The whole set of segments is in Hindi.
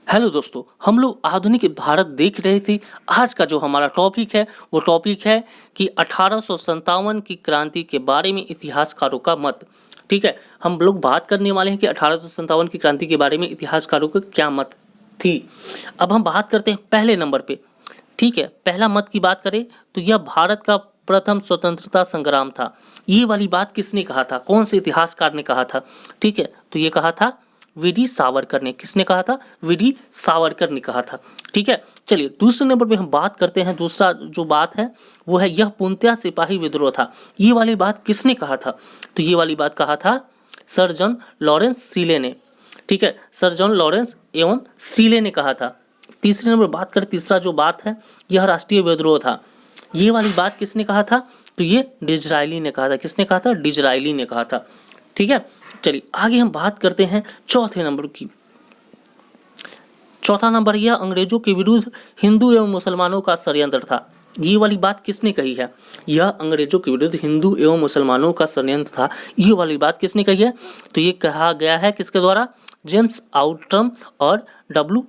हेलो दोस्तों, हम लोग आधुनिक भारत देख रहे थे। आज का जो हमारा टॉपिक है वो टॉपिक है कि 1857 की क्रांति के बारे में इतिहासकारों का मत। ठीक है, हम लोग बात करने वाले हैं कि 1857 की क्रांति के बारे में इतिहासकारों का क्या मत थी। अब हम बात करते हैं पहले नंबर पे। ठीक है, पहला मत की बात करें तो यह भारत का प्रथम स्वतंत्रता संग्राम था। ये वाली बात किसने कहा था, कौन से इतिहासकार ने कहा था? ठीक है, तो ये कहा था वी.डी. सावरकर ने। किसने कहा था? वी.डी. सावरकर ने कहा था। ठीक है, चलिए दूसरे नंबर पे हम बात करते हैं। दूसरा जो बात है वो है यह पूर्णतः सिपाही विद्रोह था। ये वाली बात किसने कहा था? तो ये वाली बात कहा था सर जॉन लॉरेंस सीले ने। ठीक है, सर जॉन लॉरेंस एवं सीले ने कहा था। तीसरे नंबर बात करें, तीसरा जो बात है यह राष्ट्रीय विद्रोह था। ये वाली बात किसने कहा था? तो ये डिज़रायली ने कहा था। किसने कहा था? डिज़रायली ने कहा था। ठीक है, चलिए आगे हम बात करते हैं चौथे नंबर की। चौथा नंबर यह अंग्रेजों के विरुद्ध हिंदू एवं मुसलमानों का षड्यंत्र था। ये वाली बात किसने कही है? यह अंग्रेजों के विरुद्ध हिंदू एवं मुसलमानों का षड्यंत्र था। ये वाली बात किसने कही है? तो ये कहा गया है किसके द्वारा? जेम्स आउट्रम और डब्ल्यू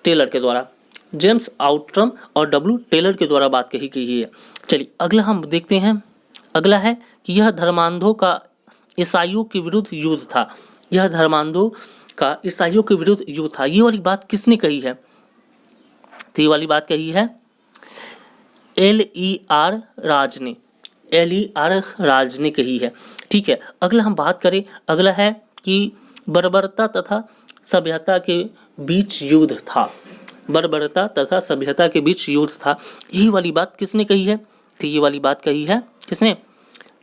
टेलर के द्वारा। जेम्स आउट्रम और डब्ल्यू टेलर के द्वारा बात कही गई है। चलिए अगला हम देखते हैं। अगला है कि यह धर्मांधों का ईसाइयों के विरुद्ध युद्ध था। यह धर्मांधों का ईसाइयों के विरुद्ध युद्ध था। ये वाली बात किसने कही है? तो ये वाली बात कही है L.E.R. राज ने। L.E.R. राज ने कही है। ठीक है, अगला हम बात करें। अगला है कि बर्बरता तथा सभ्यता के बीच युद्ध था। बर्बरता तथा सभ्यता के बीच युद्ध था। ये वाली बात किसने कही है? तो ये वाली बात कही है किसने?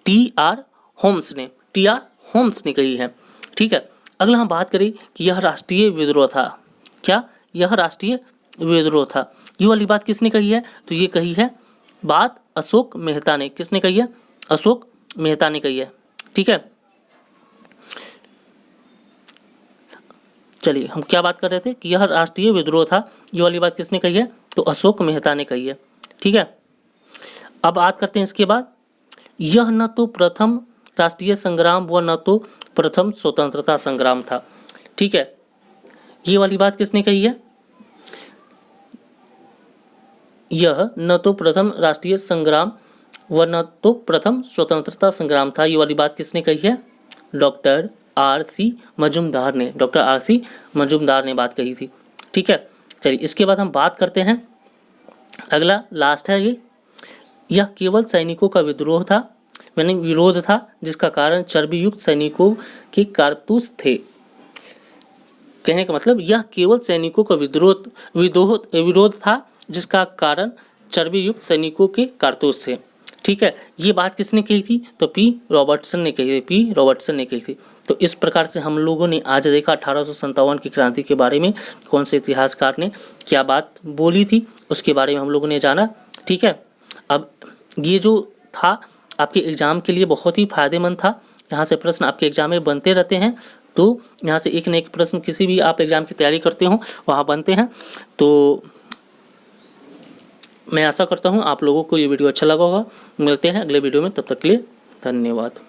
T.R. होम्स ने। T.R. होम्स ने कही है। ठीक है, अगला हम बात करें कि यह राष्ट्रीय विद्रोह था। क्या? यह राष्ट्रीय विद्रोह था। ये वाली बात किसने कही है? तो ये कही है बात अशोक मेहता ने। किसने कही है? अशोक मेहता ने कही है। ठीक है, चलिए हम क्या बात कर रहे थे कि यह राष्ट्रीय विद्रोह था। ये वाली बात किसने कही है? तो अशोक मेहता ने कही है। ठीक है, अब बात करते हैं इसके बाद। यह न तो प्रथम राष्ट्रीय संग्राम व न तो प्रथम स्वतंत्रता संग्राम था। ठीक है, ये वाली बात किसने कही है? यह न तो प्रथम राष्ट्रीय संग्राम व न तो प्रथम स्वतंत्रता संग्राम था। ये वाली बात किसने कही है? Doctor R.C. मजूमदार ने। Doctor R.C. मजूमदार ने बात कही थी। ठीक है, चलिए इसके बाद हम बात करते हैं। अगला लास्ट है ये, यह केवल सैनिकों का विद्रोह था, यानी विरोध था, जिसका कारण चर्बी युक्त सैनिकों के कारतूस थे। कहने का मतलब यह केवल सैनिकों का विरोध था, जिसका कारण चर्बी युक्त सैनिकों के कारतूस थे। ठीक है, ये बात किसने कही थी? तो P. रॉबर्टसन ने कही थी। P. रॉबर्टसन ने कही थी। तो इस प्रकार से हम लोगों ने आज देखा 1857 की क्रांति के बारे में कौन से इतिहासकार ने क्या बात बोली थी, उसके बारे में हम लोगों ने जाना। ठीक है, अब ये जो था आपके एग्ज़ाम के लिए बहुत ही फ़ायदेमंद था। यहाँ से प्रश्न आपके एग्ज़ाम में बनते रहते हैं, तो यहाँ से एक न एक प्रश्न किसी भी आप एग्ज़ाम की तैयारी करते हो वहाँ बनते हैं। तो मैं आशा करता हूँ आप लोगों को ये वीडियो अच्छा लगा होगा। मिलते हैं अगले वीडियो में, तब तक के लिए धन्यवाद।